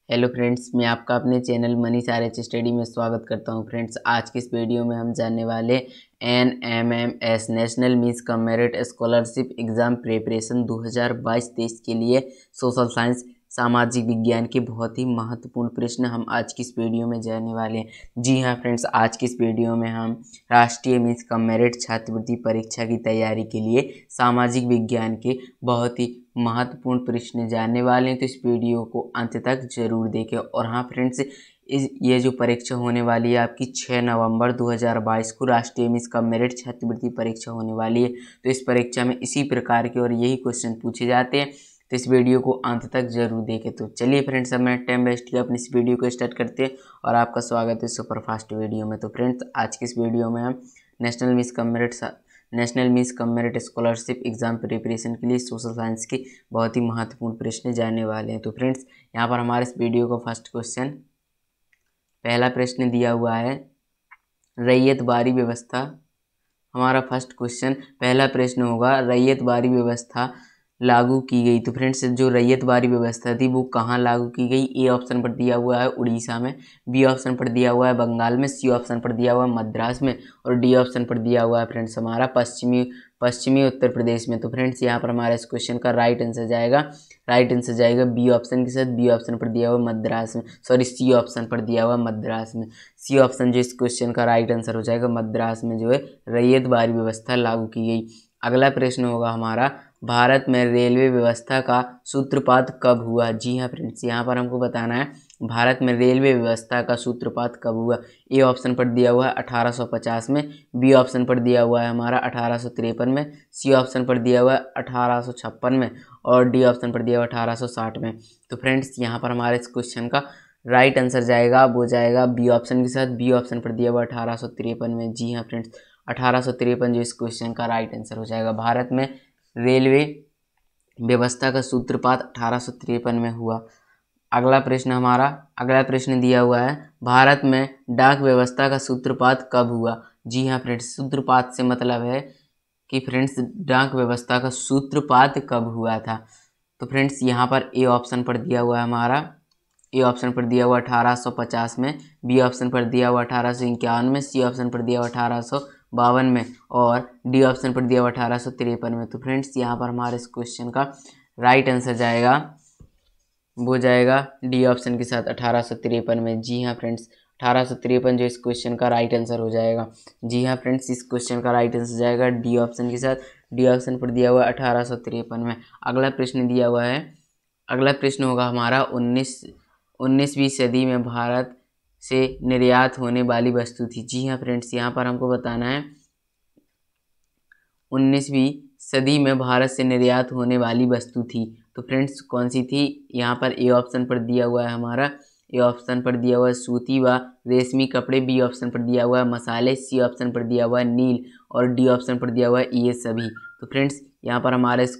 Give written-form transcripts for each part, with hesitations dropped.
Hello friends, मैं आपका अपने चैनल मनीष आर.एच. स्टडी में स्वागत करता हूं। फ्रेंड्स, आज की इस वीडियो में हम जानने वाले NMMS नेशनल मीन्स का मेरिट स्कॉलरशिप एग्ज़ाम प्रिपरेशन 2022-23 के लिए सोशल साइंस सामाजिक विज्ञान के बहुत ही महत्वपूर्ण प्रश्न हम आज की इस वीडियो में जानने वाले हैं। जी हाँ फ्रेंड्स, आज की इस वीडियो में हम राष्ट्रीय मीन्स का मेरिट छात्रवृत्ति परीक्षा की तैयारी के लिए सामाजिक विज्ञान के बहुत ही महत्वपूर्ण प्रश्न जानने वाले हैं। तो इस वीडियो को अंत तक जरूर देखें। और हाँ फ्रेंड्स, ये जो परीक्षा होने वाली है आपकी 6 नवंबर 2022 को राष्ट्रीय मीन्स का मेरिट छात्रवृत्ति परीक्षा होने वाली है। तो इस परीक्षा में इसी प्रकार के और यही क्वेश्चन पूछे जाते हैं। तो इस वीडियो को अंत तक जरूर देखें। तो चलिए फ्रेंड्स, अब मैं टाइम वेस्ट किया अपनी इस वीडियो को स्टार्ट करते हैं और आपका स्वागत है सुपरफास्ट वीडियो में। तो फ्रेंड्स, आज की इस वीडियो में हम नेशनल मीन्स का मेरिट स्कॉलरशिप एग्जाम प्रिपरेशन के लिए सोशल साइंस के बहुत ही महत्वपूर्ण प्रश्न जानने वाले हैं। तो फ्रेंड्स, यहाँ पर हमारे इस वीडियो का फर्स्ट क्वेश्चन, पहला प्रश्न दिया हुआ है रैयत बारी व्यवस्था। हमारा फर्स्ट क्वेश्चन, पहला प्रश्न होगा रैयत बारी व्यवस्था लागू की गई। तो फ्रेंड्स, जो रैयत बारी व्यवस्था थी वो कहाँ लागू की गई? ए ऑप्शन पर दिया हुआ है उड़ीसा में, बी ऑप्शन पर दिया हुआ है बंगाल में, सी ऑप्शन पर दिया हुआ है मद्रास में और डी ऑप्शन पर दिया हुआ है फ्रेंड्स हमारा पश्चिमी उत्तर प्रदेश में। तो फ्रेंड्स, यहाँ पर हमारा इस क्वेश्चन का राइट आंसर जाएगा बी ऑप्शन के साथ। बी ऑप्शन पर दिया हुआ मद्रास में, सी ऑप्शन पर दिया हुआ मद्रास में। सी ऑप्शन जो इस क्वेश्चन का राइट आंसर हो जाएगा, मद्रास में जो है रैयत बारी व्यवस्था लागू की गई। अगला प्रश्न होगा हमारा, भारत में रेलवे व्यवस्था का सूत्रपात कब हुआ? जी हाँ फ्रेंड्स, यहाँ पर हमको बताना है भारत में रेलवे व्यवस्था का सूत्रपात कब हुआ। ए ऑप्शन पर दिया हुआ है 1850 में, बी ऑप्शन पर दिया हुआ है हमारा 1853 में, सी ऑप्शन पर दिया हुआ है 1856 में और डी ऑप्शन पर दिया हुआ 1860 में। तो फ्रेंड्स, यहाँ पर हमारे इस क्वेश्चन का राइट आंसर जाएगा, वो जाएगा बी ऑप्शन के साथ। बी ऑप्शन पर दिया हुआ 1853 में। जी हाँ फ्रेंड्स, 1853 जो इस क्वेश्चन का राइट आंसर हो जाएगा। भारत में रेलवे व्यवस्था का सूत्रपात 1853 में हुआ। अगला प्रश्न दिया हुआ है, भारत में डाक व्यवस्था का सूत्रपात कब हुआ? जी हाँ फ्रेंड्स, सूत्रपात से मतलब है कि फ्रेंड्स डाक व्यवस्था का सूत्रपात कब हुआ था। तो फ्रेंड्स, यहाँ पर ए ऑप्शन पर दिया हुआ है हमारा, ए ऑप्शन पर दिया हुआ 1850 में, बी ऑप्शन पर दिया हुआ 1851 में, सी ऑप्शन पर दिया हुआ 1852 में और डी ऑप्शन पर दिया हुआ 1853 में। तो फ्रेंड्स, यहाँ पर हमारे इस क्वेश्चन का राइट आंसर जाएगा, वो जाएगा डी ऑप्शन के साथ 1853 में। जी हाँ फ्रेंड्स, 1853 जो इस क्वेश्चन का राइट आंसर हो जाएगा। जी हाँ फ्रेंड्स, इस क्वेश्चन का राइट आंसर जाएगा डी ऑप्शन के साथ। डी ऑप्शन पर दिया हुआ 1853 में। अगला प्रश्न दिया हुआ है, अगला प्रश्न होगा हमारा 19वीं सदी में भारत से निर्यात होने वाली वस्तु थी। जी हाँ फ्रेंड्स, यहाँ पर हमको बताना है 19वीं सदी में भारत से निर्यात होने वाली वस्तु थी। तो फ्रेंड्स, कौन सी थी? यहाँ पर ए ऑप्शन पर दिया हुआ है हमारा, ए ऑप्शन पर दिया हुआ है सूती व रेशमी कपड़े, बी ऑप्शन पर दिया हुआ है मसाले, सी ऑप्शन पर दिया हुआ है नील और डी ऑप्शन पर दिया हुआ है ये सभी। तो फ्रेंड्स, यहाँ पर हमारे इस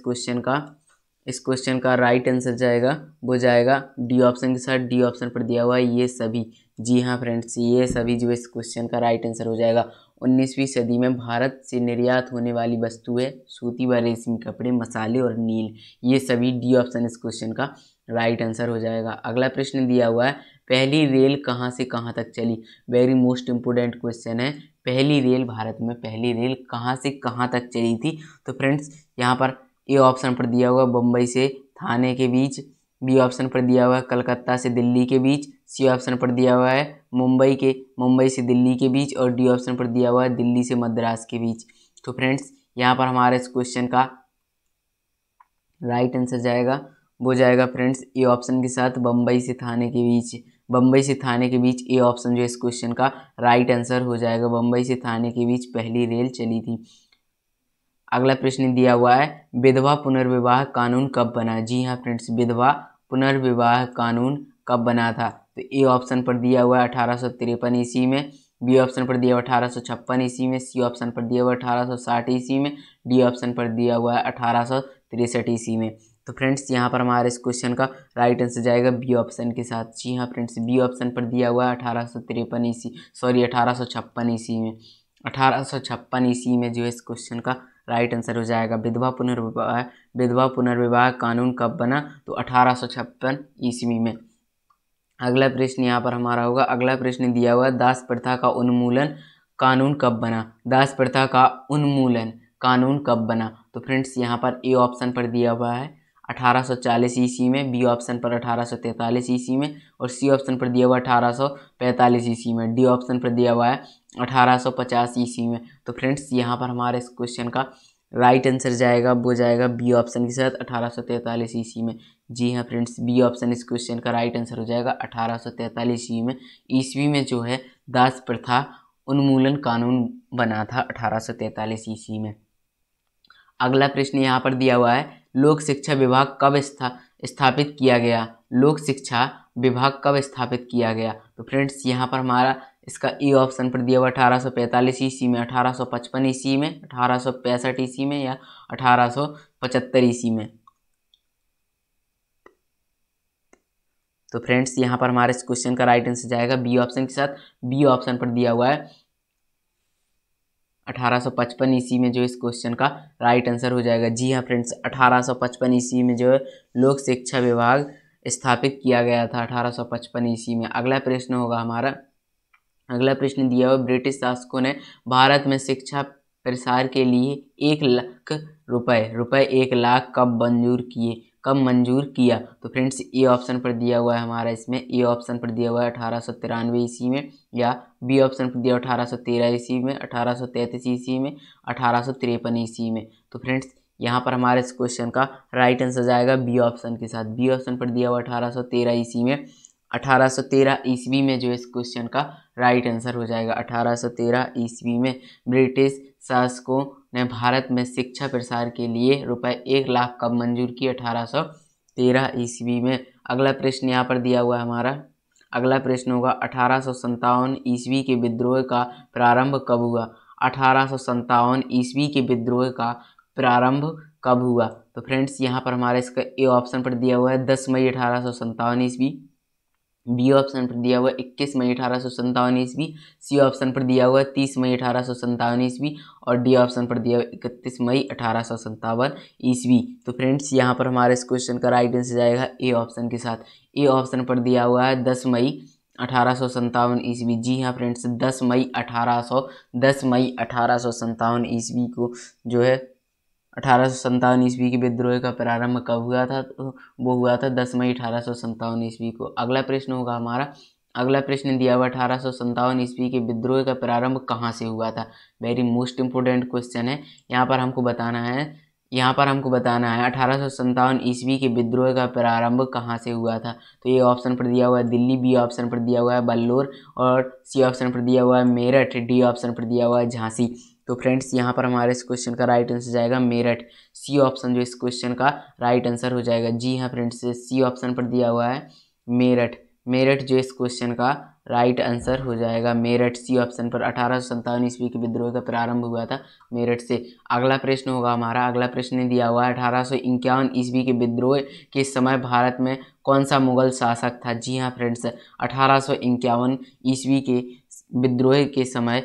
क्वेश्चन का राइट आंसर जाएगा, वो जाएगा डी ऑप्शन के साथ। डी ऑप्शन पर दिया हुआ है ये सभी। जी हाँ फ्रेंड्स, ये सभी जो इस क्वेश्चन का राइट आंसर हो जाएगा। 19वीं सदी में भारत से निर्यात होने वाली वस्तु है सूती व रेशमी कपड़े, मसाले और नील। ये सभी डी ऑप्शन इस क्वेश्चन का राइट आंसर हो जाएगा। अगला प्रश्न दिया हुआ है, पहली रेल कहाँ से कहाँ तक चली? वेरी मोस्ट इम्पोर्टेंट क्वेश्चन है। भारत में पहली रेल कहाँ से कहाँ तक चली थी? तो फ्रेंड्स, यहाँ पर ए ऑप्शन पर दिया हुआ बम्बई से थाने के बीच, बी ऑप्शन पर दिया हुआ है कलकत्ता से दिल्ली के बीच, सी ऑप्शन पर दिया हुआ है मुंबई से दिल्ली के बीच और डी ऑप्शन पर दिया हुआ है दिल्ली से मद्रास के बीच। तो फ्रेंड्स, यहाँ पर हमारे इस क्वेश्चन का राइट आंसर जाएगा, वो जाएगा फ्रेंड्स ए ऑप्शन के साथ, बम्बई से थाने के बीच। ए ऑप्शन जो इस क्वेश्चन का राइट आंसर हो जाएगा, बम्बई से थाने के बीच पहली रेल चली थी। अगला प्रश्न दिया हुआ है, विधवा पुनर्विवाह कानून कब बना? जी हाँ फ्रेंड्स, विधवा पुनर्विवाह कानून कब बना था? तो ए ऑप्शन पर दिया हुआ है 1853 ईस्वी में, बी ऑप्शन पर दिया हुआ 1856 ईस्वी में, सी ऑप्शन पर दिया हुआ 1860 ईस्वी में, डी ऑप्शन पर दिया हुआ है 1863 ईस्वी में। तो फ्रेंड्स, यहाँ पर हमारे इस क्वेश्चन का राइट आंसर जाएगा बी ऑप्शन के साथ। जी हाँ फ्रेंड्स, बी ऑप्शन पर दिया हुआ है 1856 ईस्वी में। 1856 ईस्वी में जो इस क्वेश्चन का राइट आंसर हो जाएगा, विधवा पुनर्विवाह कानून कब बना? तो 1856 ईस्वी में। अगला प्रश्न यहाँ पर हमारा होगा, अगला प्रश्न दिया हुआ है, दास प्रथा का उन्मूलन कानून कब बना। दास प्रथा का उन्मूलन कानून कब बना। तो फ्रेंड्स यहाँ पर ए ऑप्शन पर दिया हुआ है 1840 ईस्वी में, बी ऑप्शन पर 1843 ईस्वी में, और सी ऑप्शन पर दिया हुआ 1845 ईस्वी में, डी ऑप्शन पर दिया हुआ है 1850 ईस्वी में। तो फ्रेंड्स यहाँ पर हमारे इस क्वेश्चन का राइट आंसर जाएगा, वो जाएगा बी ऑप्शन के साथ 1843 ईस्वी में। जी हाँ फ्रेंड्स, बी ऑप्शन इस क्वेश्चन का राइट आंसर हो जाएगा 1843 ईस्वी में जो है दास प्रथा उन्मूलन कानून बना था 1843 ईस्वी में। अगला प्रश्न यहाँ पर दिया हुआ है, लोक शिक्षा विभाग कब स्थापित किया गया। लोक शिक्षा विभाग कब स्थापित किया गया। तो फ्रेंड्स यहाँ पर हमारा इसका ए ऑप्शन पर दिया हुआ 1845 ईस्वी में, 1855 ईस्वी में, 1865 ईस्वी में, या 1875 ईस्वी में। तो फ्रेंड्स यहाँ पर हमारे इस क्वेश्चन का राइट आंसर जाएगा बी ऑप्शन के साथ। बी ऑप्शन पर दिया हुआ है 1855 ईस्वी में जो इस क्वेश्चन का राइट आंसर हो जाएगा। जी हाँ फ्रेंड्स, 1855 ईस्वी में जो है लोक शिक्षा विभाग स्थापित किया गया था 1855 ईस्वी में। अगला प्रश्न होगा हमारा, अगला प्रश्न दिया हुआ, ब्रिटिश शासकों ने भारत में शिक्षा प्रसार के लिए 1 लाख रुपए 1 लाख कब मंजूर किया। तो फ्रेंड्स ए ऑप्शन पर दिया हुआ है हमारा, इसमें ए ऑप्शन पर दिया हुआ है 1893 ईस्वी में, या बी ऑप्शन पर दिया 1813 ईस्वी में, 1833 ईस्वी में, 1853 ईस्वी में। तो फ्रेंड्स यहाँ पर हमारे इस क्वेश्चन का राइट आंसर जाएगा बी ऑप्शन के साथ। बी ऑप्शन पर दिया हुआ 1813 ईस्वी में। 1813 ईस्वी में जो इस क्वेश्चन का राइट आंसर हो जाएगा। 1813 ईस्वी में ब्रिटिश शासकों ने भारत में शिक्षा प्रसार के लिए रुपए 1 लाख कब मंजूर किए। 1813 ईस्वी में। अगला प्रश्न यहाँ पर दिया हुआ है हमारा, अगला प्रश्न होगा, 1857 ईस्वी के विद्रोह का प्रारंभ कब हुआ। 1857 ईस्वी के विद्रोह का प्रारंभ कब हुआ। तो फ्रेंड्स यहाँ पर हमारे इसका ए ऑप्शन पर दिया हुआ है 10 मई 1857 ईस्वी, बी ऑप्शन पर दिया हुआ है 21 मई 1857 ईस्वी, सी ऑप्शन पर दिया हुआ है 30 मई 1857 ईस्वी, और डी ऑप्शन पर दिया हुआ 31 मई 1857 ईस्वी। तो फ्रेंड्स यहाँ पर हमारे इस क्वेश्चन का राइट आंसर जाएगा ए ऑप्शन के साथ। ए ऑप्शन पर दिया हुआ है 10 मई 1857 ईस्वी। जी हाँ फ्रेंड्स, 10 मई 1857 ईस्वी को जो है 1857 ईस्वी के विद्रोह का प्रारंभ कब हुआ था। तो वो हुआ था 10 मई 1857 ईस्वी को। अगला प्रश्न होगा हमारा, अगला प्रश्न दिया हुआ 1857 ईस्वी के विद्रोह का प्रारंभ कहाँ से हुआ था। वेरी मोस्ट इंपोर्टेंट क्वेश्चन है। यहाँ पर हमको बताना है 1857 ईस्वी के विद्रोह का प्रारंभ कहाँ से हुआ था। तो ये ऑप्शन पर दिया हुआ है दिल्ली, बी ऑप्शन पर दिया हुआ है बल्लौर, और सी ऑप्शन पर दिया हुआ है मेरठ, डी ऑप्शन पर दिया हुआ है झांसी। तो फ्रेंड्स यहाँ पर हमारे इस क्वेश्चन का राइट आंसर जाएगा मेरठ। सी ऑप्शन जो इस क्वेश्चन का राइट आंसर हो जाएगा। जी हाँ फ्रेंड्स, सी ऑप्शन पर दिया हुआ है मेरठ। मेरठ जो इस क्वेश्चन का राइट आंसर हो जाएगा मेरठ, सी ऑप्शन पर। 1857 ईस्वी के विद्रोह का प्रारंभ हुआ था मेरठ से। अगला प्रश्न होगा हमारा, अगला प्रश्न दिया हुआ है 1851 ईस्वी के विद्रोह के समय भारत में कौन सा मुगल शासक था। जी हाँ फ्रेंड्स, 1851 ईस्वी के विद्रोह के समय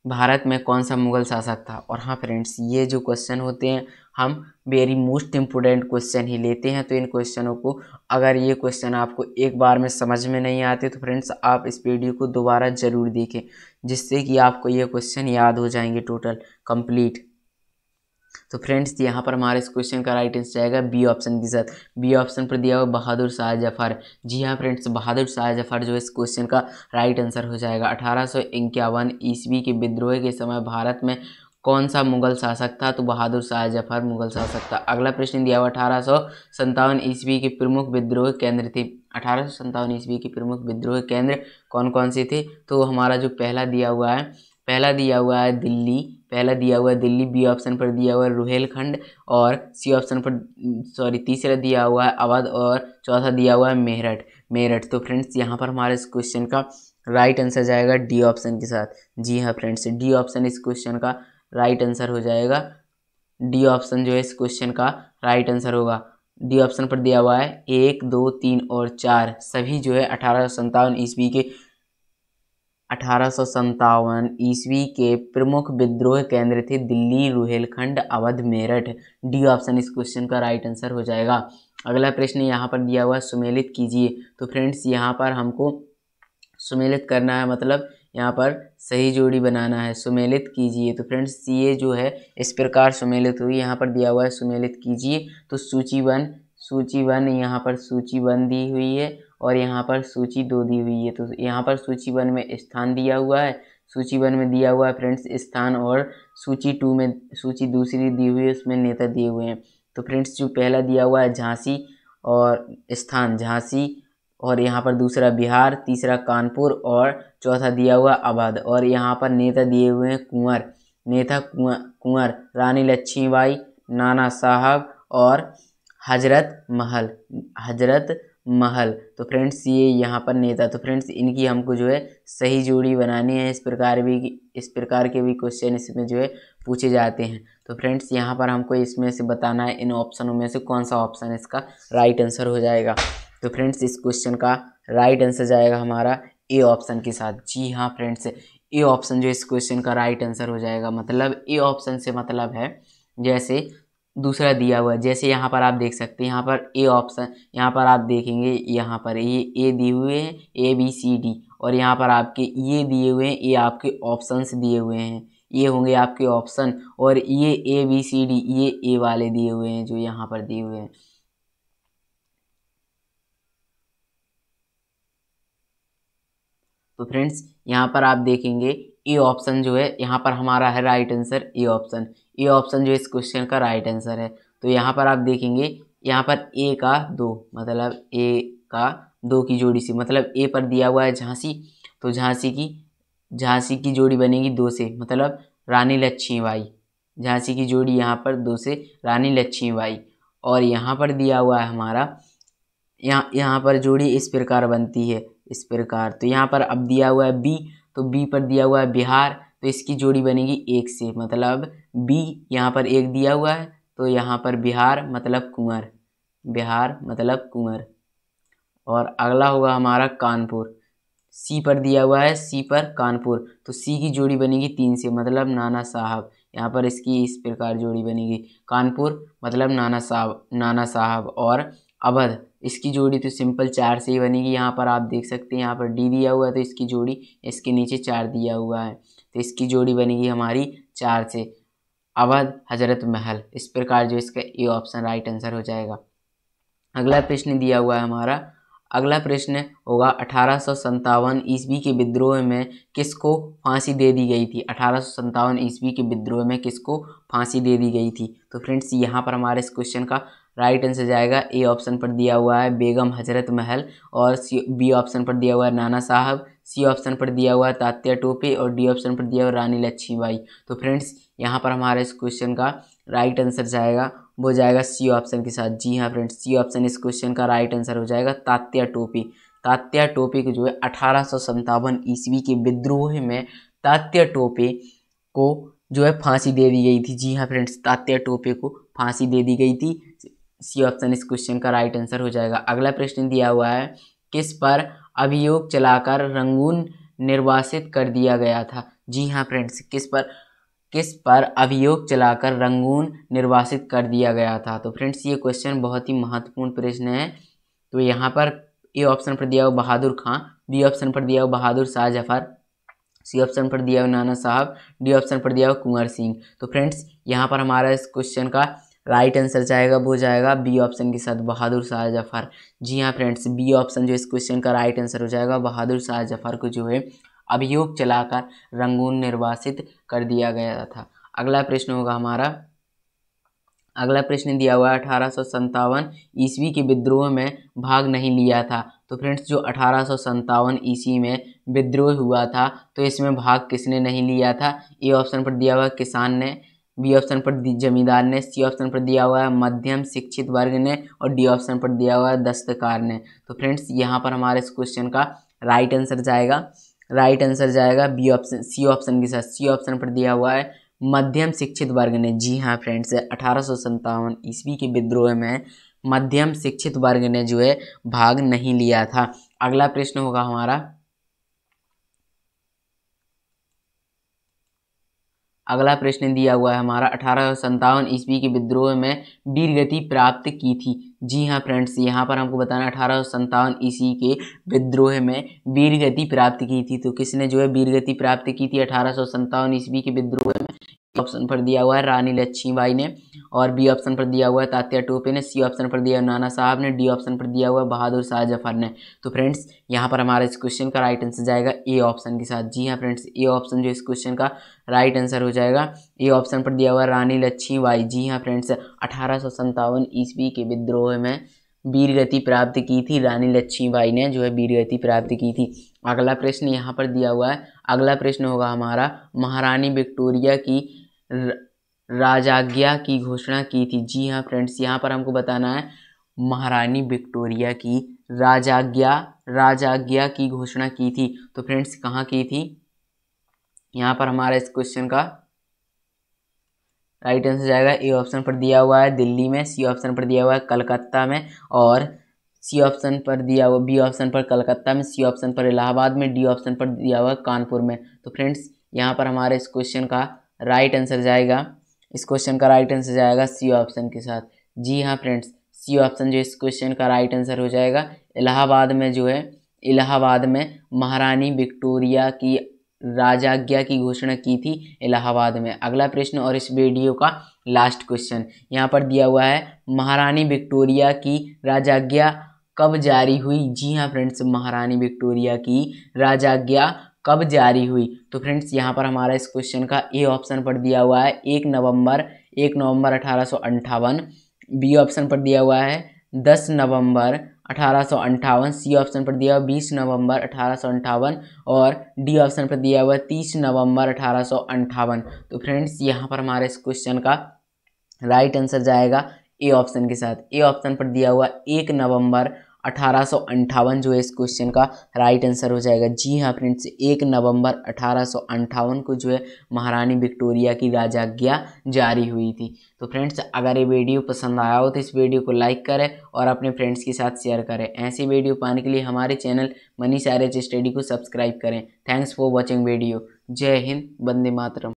भारत में कौन सा मुगल शासक था। और हाँ फ्रेंड्स, ये जो क्वेश्चन होते हैं हम वेरी मोस्ट इम्पोर्टेंट क्वेश्चन ही लेते हैं। तो इन क्वेश्चनों को, अगर ये क्वेश्चन आपको एक बार में समझ में नहीं आते तो फ्रेंड्स आप इस वीडियो को दोबारा ज़रूर देखें, जिससे कि आपको ये क्वेश्चन याद हो जाएंगे टोटल कंप्लीट। तो फ्रेंड्स यहाँ पर हमारे इस क्वेश्चन का राइट आंसर जाएगा बी ऑप्शन के साथ। बी ऑप्शन पर दिया हुआ बहादुर शाह जफर। जी हाँ फ्रेंड्स, बहादुर शाह जफर जो इस क्वेश्चन का राइट आंसर हो जाएगा। 1851 ईस्वी के विद्रोह के समय भारत में कौन सा मुगल शासक था। तो बहादुर शाह जफर मुगल शासक था। अगला प्रश्न दिया हुआ 1857 ईस्वी के प्रमुख विद्रोह केंद्र थे। 1857 ईस्वी के प्रमुख विद्रोह केंद्र कौन कौन से थे। तो हमारा जो पहला दिया हुआ है दिल्ली, बी ऑप्शन पर दिया हुआ है रुहेलखंड, और सी ऑप्शन पर तीसरा दिया हुआ है अवध, और चौथा दिया हुआ है मेरठ। तो फ्रेंड्स यहाँ पर हमारे इस क्वेश्चन का राइट आंसर जाएगा डी ऑप्शन के साथ। जी हाँ फ्रेंड्स, डी ऑप्शन इस क्वेश्चन का राइट आंसर हो जाएगा। डी ऑप्शन जो है इस क्वेश्चन का राइट आंसर होगा। डी ऑप्शन पर दिया हुआ है 1, 2, 3 और 4 सभी जो है 1857 ईस्वी के प्रमुख विद्रोह केंद्र थे दिल्ली, रुहेलखंड, अवध, मेरठ। डी ऑप्शन इस क्वेश्चन का राइट आंसर हो जाएगा। अगला प्रश्न यहाँ पर दिया हुआ है सुमेलित कीजिए। तो फ्रेंड्स यहाँ पर हमको सुमेलित करना है, मतलब यहाँ पर सही जोड़ी बनाना है। सुमेलित कीजिए, तो फ्रेंड्स ये जो है इस प्रकार सुमेलित हुई। यहाँ पर दिया हुआ है सुमेलित कीजिए, तो सूची वन यहाँ पर सूची 1 दी हुई है और यहाँ पर सूची 2 दी हुई है। तो यहाँ पर सूची 1 में स्थान दिया हुआ है, सूची 1 में दिया हुआ है फ्रेंड्स स्थान, और सूची 2 में सूची दूसरी दी हुई है, उसमें नेता दिए हुए हैं। तो फ्रेंड्स जो पहला दिया हुआ है झांसी और स्थान झांसी, और यहाँ पर दूसरा बिहार, तीसरा कानपुर और चौथा दिया हुआ अवध, और यहाँ पर नेता दिए हुए हैं कुंवर, नेता कुंवर, रानी लक्ष्मीबाई, नाना साहब और हजरत महल। तो फ्रेंड्स ये यहाँ पर नेता। तो फ्रेंड्स इनकी हमको जो है सही जोड़ी बनानी है। इस प्रकार के भी क्वेश्चन इसमें जो है पूछे जाते हैं। तो फ्रेंड्स यहाँ पर हमको इसमें से बताना है इन ऑप्शनों में से कौन सा ऑप्शन इसका राइट आंसर हो जाएगा। तो फ्रेंड्स इस क्वेश्चन का राइट आंसर जाएगा हमारा ए ऑप्शन के साथ। जी हाँ फ्रेंड्स, ए ऑप्शन जो इस क्वेश्चन का राइट आंसर हो जाएगा। मतलब ए ऑप्शन से मतलब है जैसे दूसरा दिया हुआ है, जैसे यहाँ पर आप देख सकते हैं, यहाँ पर ए ऑप्शन, यहाँ पर आप देखेंगे यहाँ पर ये ए दिए हुए हैं ABCD, और यहाँ पर आपके ये दिए हुए हैं, ये आपके ऑप्शंस दिए हुए हैं, ये होंगे आपके ऑप्शन, और ये ABCD ये ए वाले दिए हुए हैं जो यहाँ पर दिए हुए हैं। तो फ्रेंड्स यहाँ पर आप देखेंगे ए ऑप्शन जो है यहाँ पर हमारा है राइट आंसर। ए ऑप्शन जो इस क्वेश्चन का राइट आंसर है। तो यहाँ पर आप देखेंगे यहाँ पर ए का 2, मतलब ए का 2 की जोड़ी से, मतलब ए पर दिया हुआ है झांसी, तो झांसी की जोड़ी बनेगी 2 से, मतलब रानी लक्ष्मीबाई। झांसी की जोड़ी यहाँ पर 2 से रानी लक्ष्मीबाई। और यहाँ पर दिया हुआ है हमारा यहाँ पर जोड़ी इस प्रकार बनती है, इस प्रकार। तो यहाँ पर अब दिया हुआ है बी, तो बी पर दिया हुआ है बिहार, तो इसकी जोड़ी बनेगी 1 से, मतलब बी यहाँ पर 1 दिया हुआ है, तो यहाँ पर बिहार मतलब कुंवर। और अगला होगा हमारा कानपुर, सी पर दिया हुआ है, सी पर कानपुर, तो सी की जोड़ी बनेगी 3 से, मतलब नाना साहब। यहाँ पर इसकी इस प्रकार जोड़ी बनेगी, कानपुर मतलब नाना साहब। और अवध, इसकी जोड़ी तो सिंपल 4 से ही बनेगी। यहाँ पर आप देख सकते हैं यहाँ पर डी दिया हुआ है, तो इसकी जोड़ी इसके नीचे 4 दिया हुआ है, तो इसकी जोड़ी बनेगी हमारी 4 से, अवध हजरत महल। इस प्रकार जो इसका ए ऑप्शन राइट आंसर हो जाएगा। अगला प्रश्न दिया हुआ है हमारा, अगला प्रश्न होगा 1857 ईस्वी के विद्रोह में किसको फांसी दे दी गई थी। 1857 ईस्वी के विद्रोह में किसको फांसी दे दी गई थी। तो फ्रेंड्स यहाँ पर हमारे इस क्वेश्चन का राइट आंसर जाएगा, ए ऑप्शन पर दिया हुआ है बेगम हजरत महल, और बी ऑप्शन पर दिया हुआ है नाना साहब, सी ऑप्शन पर दिया हुआ है तात्या टोपे, और डी ऑप्शन पर दिया हुआ है रानी लक्ष्मीबाई। तो फ्रेंड्स यहाँ पर हमारे इस क्वेश्चन का राइट आंसर जाएगा, वो जाएगा सी ऑप्शन के साथ। जी हाँ फ्रेंड्स, सी ऑप्शन इस क्वेश्चन का राइट आंसर हो जाएगा। तात्या टोपे को जो है 1857 ईस्वी के विद्रोह में तात्या टोपे को जो है फांसी दे दी गई थी। जी हाँ फ्रेंड्स, तात्या टोपे को फांसी दे दी गई थी। सी ऑप्शन इस क्वेश्चन का राइट आंसर हो जाएगा। अगला प्रश्न दिया हुआ है, किस पर अभियोग चलाकर रंगून निर्वासित कर दिया गया था। जी हाँ फ्रेंड्स, किस पर अभियोग चलाकर रंगून निर्वासित कर दिया गया था। तो फ्रेंड्स ये क्वेश्चन बहुत ही महत्वपूर्ण प्रश्न है। तो यहाँ पर ए ऑप्शन पर दिया हुआ बहादुर खां, बी ऑप्शन पर दिया हुआ बहादुर शाह जफर, सी ऑप्शन पर दिया हुआ नाना साहब, डी ऑप्शन पर दिया हुआ कुंवर सिंह। तो फ्रेंड्स यहाँ पर हमारा इस क्वेश्चन का राइट आंसर जाएगा, वो जाएगा बी ऑप्शन के साथ, बहादुर शाह जफर। जी हाँ फ्रेंड्स, बी ऑप्शन जो इस क्वेश्चन का राइट आंसर हो जाएगा, बहादुर शाह जफर को जो है अभियोग चलाकर रंगून निर्वासित कर दिया गया था। अगला प्रश्न होगा हमारा, अगला प्रश्न दिया हुआ है 1857 ईस्वी के विद्रोह में भाग नहीं लिया था। तो फ्रेंड्स जो 1857 ईस्वी में विद्रोह हुआ था, तो इसमें भाग किसने नहीं लिया था। ए ऑप्शन पर दिया हुआ है किसान ने, बी ऑप्शन पर जमींदार ने, सी ऑप्शन पर दिया हुआ है मध्यम शिक्षित वर्ग ने, और डी ऑप्शन पर दिया हुआ है दस्तकार ने। तो फ्रेंड्स यहाँ पर हमारे इस क्वेश्चन का राइट आंसर जाएगा बी ऑप्शन, सी ऑप्शन के साथ। सी ऑप्शन पर दिया हुआ है मध्यम शिक्षित वर्ग ने। जी हाँ फ्रेंड्स, 1857 ईस्वी के विद्रोह में मध्यम शिक्षित वर्ग ने जो है भाग नहीं लिया था। अगला प्रश्न होगा हमारा, अगला प्रश्न दिया हुआ है हमारा 1857 ईस्वी के विद्रोह में वीरगति प्राप्त की थी। जी हाँ फ्रेंड्स, यहाँ पर हमको बताना 1857 ईस्वी के विद्रोह में वीरगति प्राप्त की थी। तो किसने जो है वीरगति प्राप्त की थी 1857 ईस्वी के विद्रोह में? ऑप्शन पर दिया हुआ है रानी लक्ष्मीबाई ने, और बी ऑप्शन पर दिया हुआ है तात्या टोपे ने, सी ऑप्शन पर दिया हुआ नाना साहब ने, डी ऑप्शन पर दिया हुआ है बहादुर शाह जफर ने। तो फ्रेंड्स यहाँ पर हमारा इस क्वेश्चन का राइट आंसर जाएगा ए ऑप्शन के साथ। जी हाँ फ्रेंड्स, ए ऑप्शन जो इस क्वेश्चन का राइट आंसर हो जाएगा। ए ऑप्शन पर दिया हुआ है रानी लक्ष्मीबाई। जी हाँ फ्रेंड्स, 1857 ईस्वी के विद्रोह में वीरगति प्राप्त की थी रानी लक्ष्मीबाई ने, जो है वीरगति प्राप्त की थी। अगला प्रश्न यहाँ पर दिया हुआ है, अगला प्रश्न होगा हमारा महारानी विक्टोरिया की राजाज्ञा की घोषणा की थी। जी हाँ फ्रेंड्स, यहाँ पर हमको बताना है महारानी विक्टोरिया की राजाज्ञा की घोषणा की थी। तो फ्रेंड्स कहाँ की थी? यहाँ पर हमारा इस क्वेश्चन का राइट आंसर जाएगा ए ऑप्शन पर दिया हुआ है दिल्ली में, सी ऑप्शन पर दिया हुआ है कलकत्ता में, और सी ऑप्शन पर दिया हुआ बी ऑप्शन पर कलकत्ता में, सी ऑप्शन पर इलाहाबाद में, डी ऑप्शन पर दिया हुआ है कानपुर में। तो फ्रेंड्स यहाँ पर हमारे इस क्वेश्चन का राइट आंसर जाएगा, इस क्वेश्चन का राइट आंसर जाएगा सी ऑप्शन के साथ। जी हाँ फ्रेंड्स, सी ऑप्शन जो इस क्वेश्चन का राइट आंसर हो जाएगा। इलाहाबाद में जो है, इलाहाबाद में महारानी विक्टोरिया की राजाज्ञा की घोषणा की थी इलाहाबाद में। अगला प्रश्न और इस वीडियो का लास्ट क्वेश्चन यहाँ पर दिया हुआ है, महारानी विक्टोरिया की राजाज्ञा कब जारी हुई? जी हाँ फ्रेंड्स, महारानी विक्टोरिया की राजाज्ञा कब जारी हुई? तो फ्रेंड्स यहाँ पर हमारा इस क्वेश्चन का ए ऑप्शन पर दिया हुआ है 1 नवंबर 1858, बी ऑप्शन पर दिया हुआ है 10 नवंबर 1858, सी ऑप्शन पर दिया हुआ 20 नवंबर 1858, और डी ऑप्शन पर दिया हुआ 30 नवंबर 1858। तो फ्रेंड्स यहाँ पर हमारे इस क्वेश्चन का राइट आंसर जाएगा ए ऑप्शन के साथ। ए ऑप्शन पर दिया हुआ 1 नवंबर 1858 जो है इस क्वेश्चन का राइट आंसर हो जाएगा। जी हाँ फ्रेंड्स, 1 नवंबर 1858 को जो है महारानी विक्टोरिया की राजाज्ञा जारी हुई थी। तो फ्रेंड्स अगर ये वीडियो पसंद आया हो तो इस वीडियो को लाइक करें और अपने फ्रेंड्स के साथ शेयर करें। ऐसी वीडियो पाने के लिए हमारे चैनल मनीष आर्य स्टडी को सब्सक्राइब करें। Thanks for watching video. जय हिंद, वंदे मातरम।